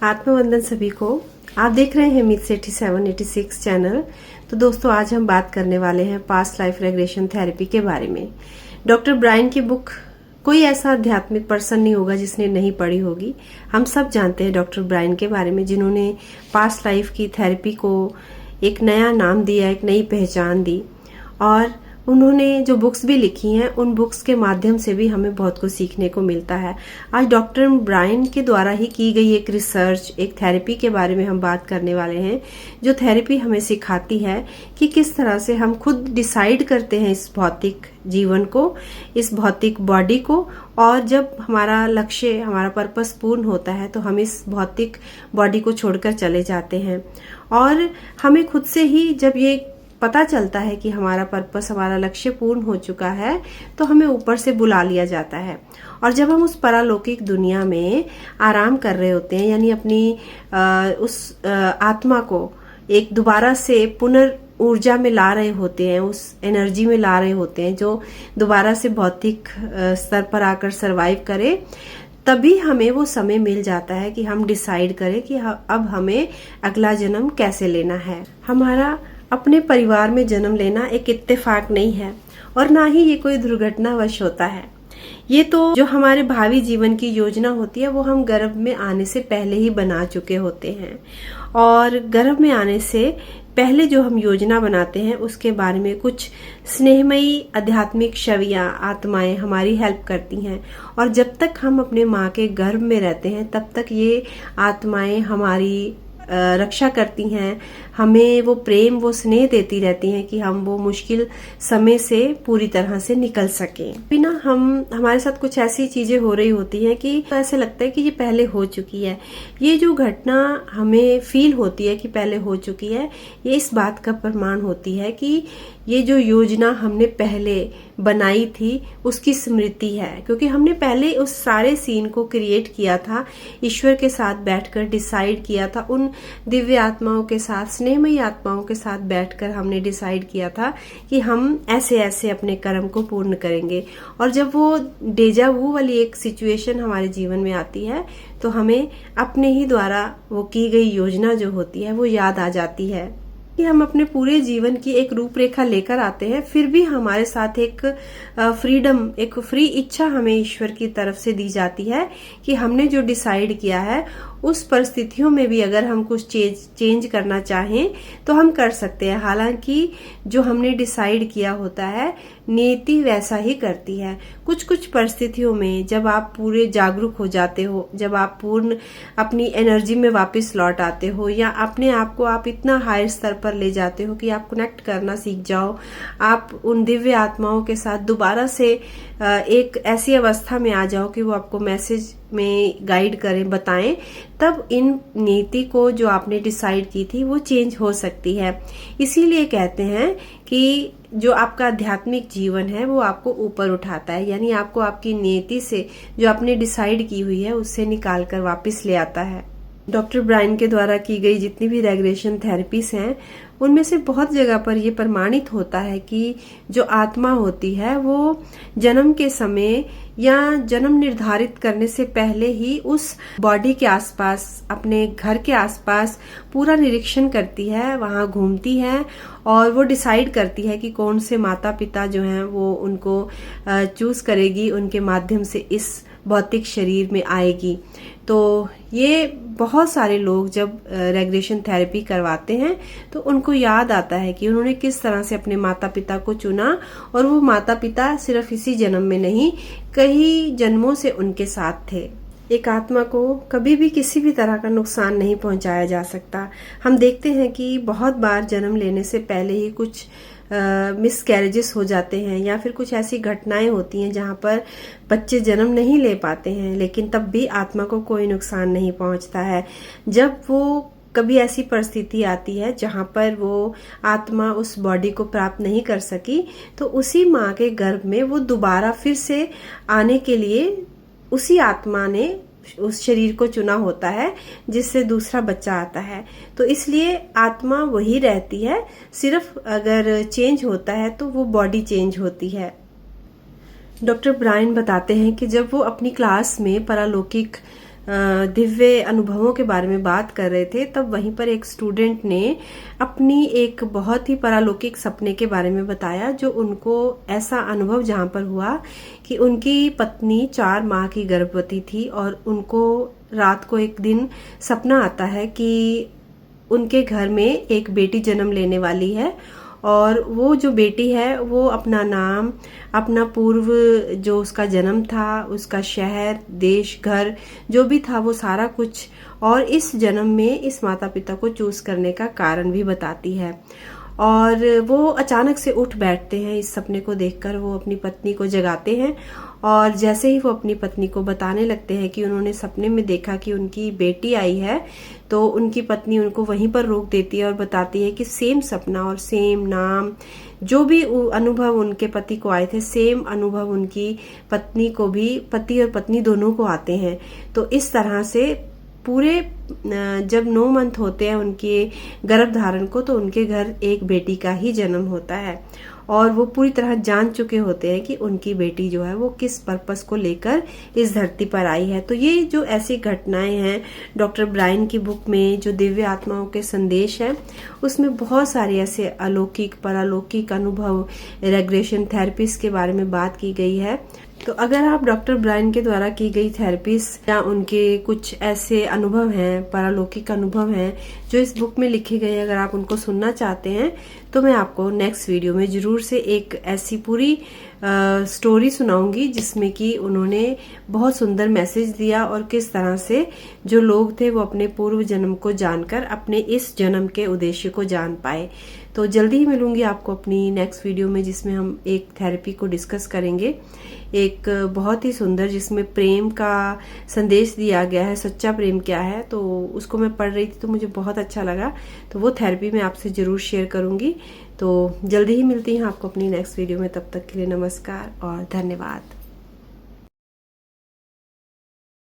आत्मवंदन सभी को। आप देख रहे हैं मिथ्स 8786 चैनल। तो दोस्तों, आज हम बात करने वाले हैं पास्ट लाइफ रेग्रेशन थेरेपी के बारे में। डॉक्टर ब्रायन की बुक कोई ऐसा आध्यात्मिक पर्सन नहीं होगा जिसने नहीं पढ़ी होगी। हम सब जानते हैं डॉक्टर ब्रायन के बारे में, जिन्होंने पास्ट लाइफ की थेरेपी को एक नया नाम दिया, एक नई पहचान दी। और उन्होंने जो बुक्स भी लिखी हैं, उन बुक्स के माध्यम से भी हमें बहुत कुछ सीखने को मिलता है। आज डॉक्टर ब्रायन के द्वारा ही की गई एक रिसर्च, एक थेरेपी के बारे में हम बात करने वाले हैं, जो थेरेपी हमें सिखाती है कि किस तरह से हम खुद डिसाइड करते हैं इस भौतिक जीवन को, इस भौतिक बॉडी को। और जब हमारा लक्ष्य, हमारा पर्पस पूर्ण होता है तो हम इस भौतिक बॉडी को छोड़कर चले जाते हैं। और हमें खुद से ही जब ये पता चलता है कि हमारा पर्पस, हमारा लक्ष्य पूर्ण हो चुका है, तो हमें ऊपर से बुला लिया जाता है। और जब हम उस परालौकिक दुनिया में आराम कर रहे होते हैं, यानी अपनी उस आत्मा को एक दोबारा से पुनर्ऊर्जा में ला रहे होते हैं, उस एनर्जी में ला रहे होते हैं जो दोबारा से भौतिक स्तर पर आकर सरवाइव करे, तभी हमें वो समय मिल जाता है कि हम डिसाइड करें कि अब हमें अगला जन्म कैसे लेना है। हमारा अपने परिवार में जन्म लेना एक इत्तेफाक नहीं है, और ना ही ये कोई दुर्घटनावश होता है। ये तो जो हमारे भावी जीवन की योजना होती है, वो हम गर्भ में आने से पहले ही बना चुके होते हैं। और गर्भ में आने से पहले जो हम योजना बनाते हैं, उसके बारे में कुछ स्नेहमयी आध्यात्मिक शक्तियां, आत्माएं हमारी हेल्प करती हैं। और जब तक हम अपने माँ के गर्भ में रहते हैं, तब तक ये आत्माएं हमारी रक्षा करती हैं, हमें वो प्रेम, वो स्नेह देती रहती हैं कि हम वो मुश्किल समय से पूरी तरह से निकल सकें। बिना हमारे साथ कुछ ऐसी चीजें हो रही होती हैं कि ऐसे लगता है कि ये पहले हो चुकी है। ये जो घटना हमें फील होती है कि पहले हो चुकी है, ये इस बात का प्रमाण होती है कि ये जो योजना हमने पहले बनाई थी, उसकी स्मृति है। क्योंकि हमने पहले उस सारे सीन को क्रिएट किया था, ईश्वर के साथ बैठकर डिसाइड किया था, उन दिव्य आत्माओं के साथ, स्नेहमयी आत्माओं के साथ बैठकर हमने डिसाइड किया था कि हम ऐसे ऐसे अपने कर्म को पूर्ण करेंगे। और जब वो डेजा वू वाली एक सिचुएशन हमारे जीवन में आती है, तो हमें अपने ही द्वारा वो की गई योजना जो होती है, वो याद आ जाती है कि हम अपने पूरे जीवन की एक रूपरेखा लेकर आते हैं। फिर भी हमारे साथ एक फ्रीडम, एक फ्री इच्छा हमें ईश्वर की तरफ से दी जाती है कि हमने जो डिसाइड किया है, उस परिस्थितियों में भी अगर हम कुछ चेंज करना चाहें तो हम कर सकते हैं। हालांकि जो हमने डिसाइड किया होता है, नियति वैसा ही करती है। कुछ कुछ परिस्थितियों में जब आप पूरे जागरूक हो जाते हो, जब आप पूर्ण अपनी एनर्जी में वापस लौट आते हो, या अपने आप को आप इतना हायर स्तर पर ले जाते हो कि आप कनेक्ट करना सीख जाओ, आप उन दिव्य आत्माओं के साथ दोबारा से एक ऐसी अवस्था में आ जाओ कि वो आपको मैसेज में गाइड करें, बताएं, तब इन नीति को जो आपने डिसाइड की थी वो चेंज हो सकती है। इसीलिए कहते हैं कि जो आपका आध्यात्मिक जीवन है, वो आपको ऊपर उठाता है, यानी आपको आपकी नियति से, जो आपने डिसाइड की हुई है, उससे निकाल कर वापस ले आता है। डॉक्टर ब्रायन के द्वारा की गई जितनी भी रेग्रेशन थेरेपीज हैं, उनमें से बहुत जगह पर यह प्रमाणित होता है कि जो आत्मा होती है, वो जन्म के समय या जन्म निर्धारित करने से पहले ही उस बॉडी के आसपास, अपने घर के आसपास पूरा निरीक्षण करती है, वहां घूमती है, और वो डिसाइड करती है कि कौन से माता पिता जो हैं वो उनको चूज करेगी, उनके माध्यम से इस भौतिक शरीर में आएगी। तो ये बहुत सारे लोग जब रेग्रेशन थेरेपी करवाते हैं, तो उनको याद आता है कि उन्होंने किस तरह से अपने माता पिता को चुना, और वो माता पिता सिर्फ इसी जन्म में नहीं, कई जन्मों से उनके साथ थे। एक आत्मा को कभी भी किसी भी तरह का नुकसान नहीं पहुंचाया जा सकता। हम देखते हैं कि बहुत बार जन्म लेने से पहले ही कुछ मिसकैरेजेस हो जाते हैं, या फिर कुछ ऐसी घटनाएं होती हैं जहां पर बच्चे जन्म नहीं ले पाते हैं, लेकिन तब भी आत्मा को कोई नुकसान नहीं पहुंचता है। जब वो कभी ऐसी परिस्थिति आती है जहां पर वो आत्मा उस बॉडी को प्राप्त नहीं कर सकी, तो उसी माँ के गर्भ में वो दोबारा फिर से आने के लिए उसी आत्मा ने उस शरीर को चुना होता है जिससे दूसरा बच्चा आता है। तो इसलिए आत्मा वही रहती है, सिर्फ अगर चेंज होता है तो वो बॉडी चेंज होती है। डॉक्टर ब्रायन बताते हैं कि जब वो अपनी क्लास में पारलौकिक दिव्य अनुभवों के बारे में बात कर रहे थे, तब वहीं पर एक स्टूडेंट ने अपनी एक बहुत ही पारलौकिक सपने के बारे में बताया, जो उनको ऐसा अनुभव जहां पर हुआ कि उनकी पत्नी 4 माह की गर्भवती थी और उनको रात को एक दिन सपना आता है कि उनके घर में एक बेटी जन्म लेने वाली है और वो जो बेटी है वो अपना नाम, अपना पूर्व जो उसका जन्म था, उसका शहर, देश, घर जो भी था वो सारा कुछ, और इस जन्म में इस माता पिता को चूज करने का कारण भी बताती है। और वो अचानक से उठ बैठते हैं इस सपने को देखकर, वो अपनी पत्नी को जगाते हैं और जैसे ही वो अपनी पत्नी को बताने लगते हैं कि उन्होंने सपने में देखा कि उनकी बेटी आई है, तो उनकी पत्नी उनको वहीं पर रोक देती है और बताती है कि सेम सपना और सेम नाम, जो भी अनुभव उनके पति को आए थे, सेम अनुभव उनकी पत्नी को भी, पति और पत्नी दोनों को आते हैं। तो इस तरह से पूरे जब 9 मंथ होते हैं उनके गर्भ धारण को, तो उनके घर एक बेटी का ही जन्म होता है और वो पूरी तरह जान चुके होते हैं कि उनकी बेटी जो है वो किस पर्पस को लेकर इस धरती पर आई है। तो ये जो ऐसी घटनाएं हैं डॉक्टर ब्रायन की बुक में, जो दिव्य आत्माओं के संदेश है, उसमें बहुत सारे ऐसे अलौकिक पारलौकिक अनुभव, रेग्रेशन थेरेपीज के बारे में बात की गई है। तो अगर आप डॉक्टर ब्रायन के द्वारा की गई थेरेपीज या उनके कुछ ऐसे अनुभव हैं, पारलौकिक अनुभव हैं जो इस बुक में लिखे गए हैं, अगर आप उनको सुनना चाहते हैं तो मैं आपको नेक्स्ट वीडियो में जरूर से एक ऐसी पूरी स्टोरी सुनाऊंगी जिसमें कि उन्होंने बहुत सुंदर मैसेज दिया और किस तरह से जो लोग थे वो अपने पूर्व जन्म को जानकर अपने इस जन्म के उद्देश्य को जान पाए। तो जल्दी ही मिलूंगी आपको अपनी नेक्स्ट वीडियो में, जिसमें हम एक थेरेपी को डिस्कस करेंगे, एक बहुत ही सुंदर, जिसमें प्रेम का संदेश दिया गया है, सच्चा प्रेम क्या है। तो उसको मैं पढ़ रही थी तो मुझे बहुत अच्छा लगा, तो वो थेरेपी मैं आपसे जरूर शेयर करूंगी। तो जल्दी ही मिलती हूँ आपको अपनी नेक्स्ट वीडियो में, तब तक के लिए नमस्कार और धन्यवाद।